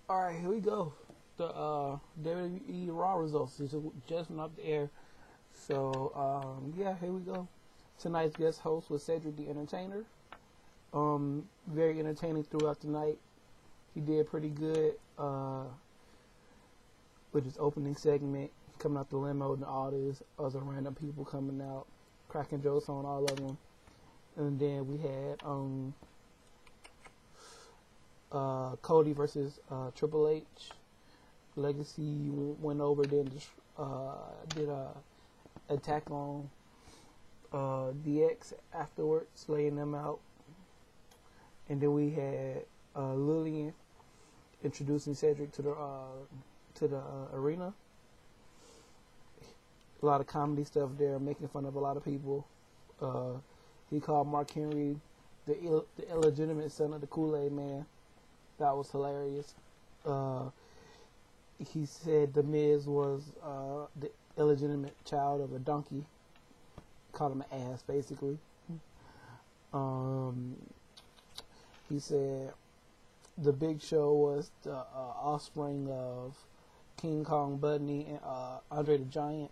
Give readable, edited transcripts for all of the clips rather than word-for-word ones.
All right, here we go. The WWE Raw results just went off the air. So yeah, here we go. Tonight's guest host was Cedric the Entertainer. Very entertaining throughout the night. He did pretty good with his opening segment, coming out the limo and all these other random people coming out, cracking jokes on all of them. And then we had Cody versus Triple H. Legacy went over, then did a attack on DX afterwards, laying them out. And then we had Lilian introducing Cedric to the arena. A lot of comedy stuff there, making fun of a lot of people. He called Mark Henry the illegitimate son of the Kool-Aid Man. That was hilarious. He said The Miz was the illegitimate child of a donkey. Called him an ass, basically. He said the Big Show was the offspring of King Kong Bundy and Andre the Giant.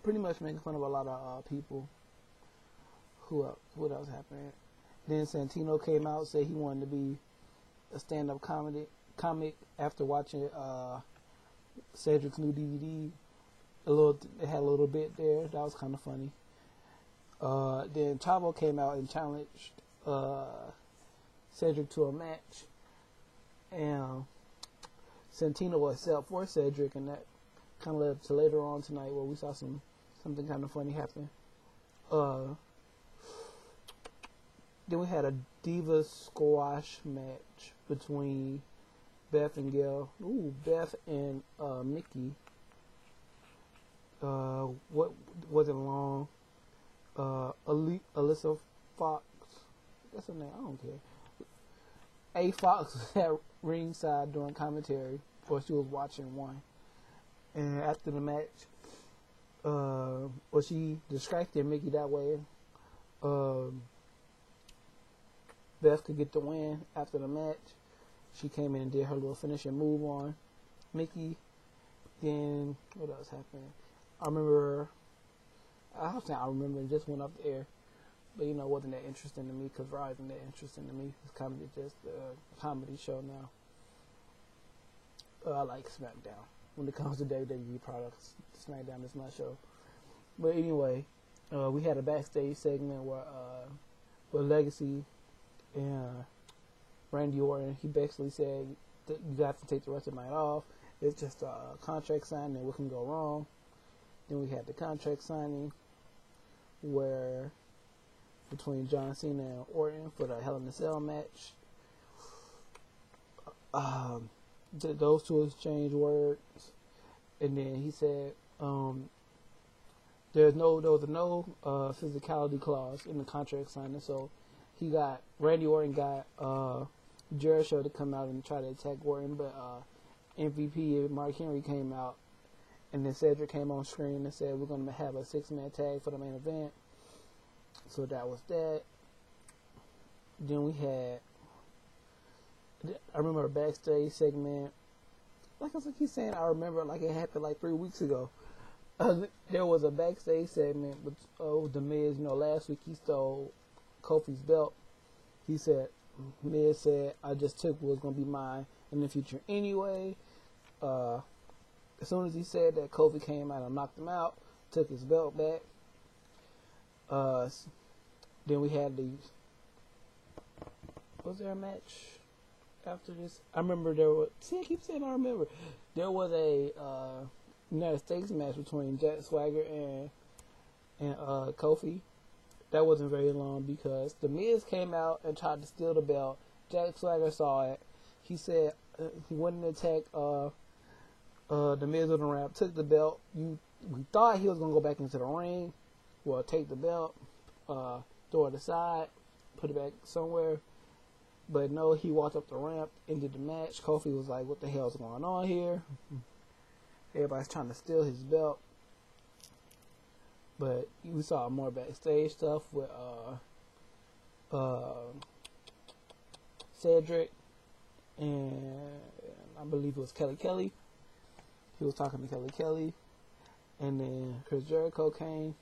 Pretty much making fun of a lot of people. What else happened? Then Santino came out, said he wanted to be a stand-up comic after watching Cedric's new DVD. It had a little bit there. That was kind of funny. Then Chavo came out and challenged Cedric to a match. And Santino was set for Cedric, and that kind of led to later on tonight where we saw something kind of funny happen. Then we had a Diva squash match between Beth and Gail. Beth and Mickey. What wasn't long. Alyssa Fox. That's her name. I don't care. A Fox was at ringside during commentary, or she was watching one. And after the match, she distracted Mickey that way. Beth could get the win after the match. She came in and did her little finishing move on Mickey. Then what else happened? I remember it just went up the air, but it wasn't that interesting to me because Raw isn't that interesting to me. It's kind of just a comedy show now. I like SmackDown when it comes to WWE products. SmackDown is my show. But anyway, we had a backstage segment where Legacy and Randy Orton, he basically said that you got to take the rest of the night off. It's just a contract signing and what can go wrong. Then we had the contract signing where between John Cena and Orton for the Hell in a Cell match. Those two exchanged words, and then he said there was no physicality clause in the contract signing, so Randy Orton got Jericho to come out and try to attack Orton, but MVP and Mark Henry came out, and then Cedric came on screen and said we're going to have a 6-man tag for the main event. So that was that. Then we had, I remember a backstage segment. Like I keep saying, I remember like it happened like 3 weeks ago. There was a backstage segment with The Miz. Last week he stole Kofi's belt. He said, Miz said, I just took what was going to be mine in the future anyway. As soon as he said that, Kofi came out and knocked him out, took his belt back. Then we had was there a match after this? I remember I keep saying I remember. There was a United States match between Jack Swagger and Kofi. That wasn't very long because The Miz came out and tried to steal the belt. Jack Swagger saw it. He said he went and attacked The Miz on the ramp, took the belt. We thought he was going to go back into the ring. Well, take the belt, throw it aside, put it back somewhere. But no, he walked up the ramp, ended the match. Kofi was like, what the hell's going on here? Everybody's trying to steal his belt. But we saw more backstage stuff with Cedric and I believe it was Kelly Kelly. He was talking to Kelly Kelly, and then Chris Jericho came,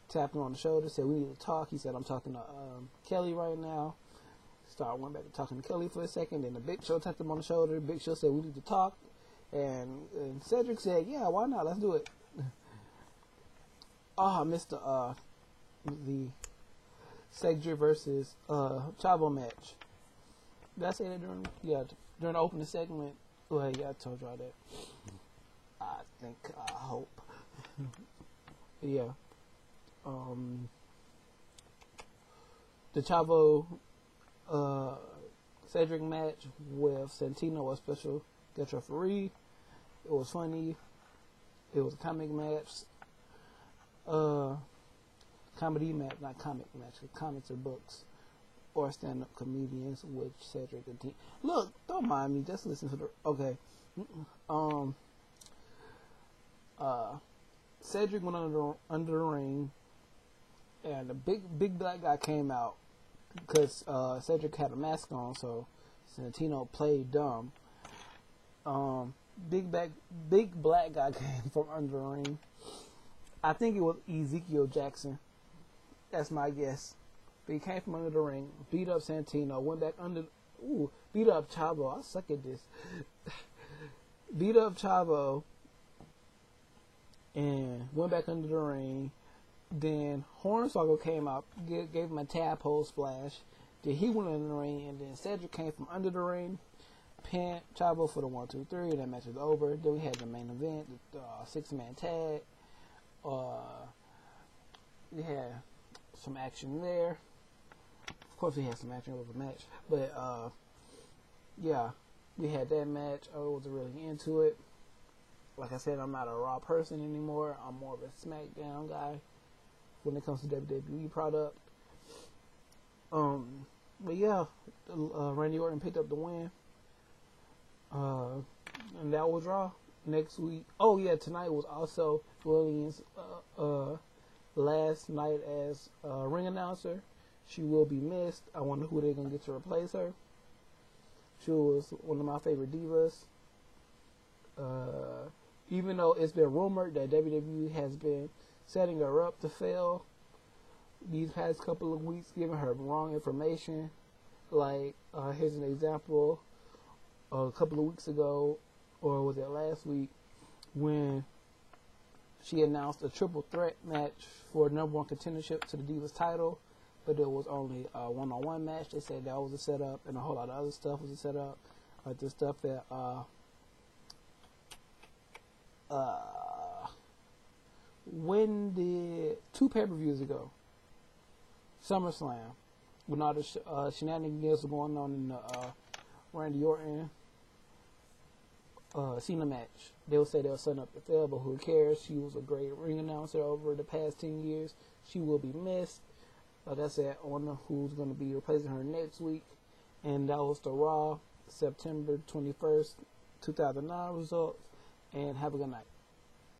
tapped him on the shoulder, said, "We need to talk." He said, "I'm talking to Kelly right now." Went back to talking to Kelly for a second. Then the Big Show tapped him on the shoulder. Big Show said, "We need to talk." And Cedric said, "Yeah, why not? Let's do it." I missed the Cedric versus Chavo match. Did I say that during the opening segment? Well, yeah, I told y'all that. I hope. Yeah. The Chavo Cedric match with Santino was special guest referee. It was funny. It was a comic match. Comedy match, not comic match. Comics or books or stand-up comedians with Cedric and team. Look, don't mind me. Just listen to the. Okay. Cedric went under the ring, and the big black guy came out because Cedric had a mask on, so Santino played dumb. Big black guy came from under the ring. I think it was Ezekiel Jackson. That's my guess. But he came from under the ring, beat up Santino, went back under. Beat up Chavo. I suck at this. Beat up Chavo and went back under the ring. Then Hornswoggle came out, gave him a tadpole splash. Then he went under the ring, and then Cedric came from under the ring, pinned Chavo for the 1, 2, 3. That match was over. Then we had the main event, the 6-man tag. We had some action there. Of course, we had some action over the match, but yeah, we had that match. I wasn't really into it. Like I said, I'm not a Raw person anymore. I'm more of a SmackDown guy when it comes to WWE product. But yeah, Randy Orton picked up the win. And that was Raw. Next week, tonight was also Lilian's last night as ring announcer. She will be missed. I wonder who they're going to get to replace her. She was one of my favorite divas. Even though it's been rumored that WWE has been setting her up to fail these past couple of weeks, giving her wrong information. Like, here's an example. A couple of weeks ago, or was it last week, when she announced a triple threat match for number one contendership to the Divas title, but it was only a one-on-one match. They said that was a setup, and a whole lot of other stuff was a setup, like the stuff that when did 2 pay-per-views ago, SummerSlam, when all the shenanigans were going on in the Randy Orton Cena match. They'll say they'll set up the fail, but who cares? She was a great ring announcer over the past 10 years. She will be missed. Like I said, I wonder who's going to be replacing her next week. And that was the Raw September 21st, 2009 results. And have a good night.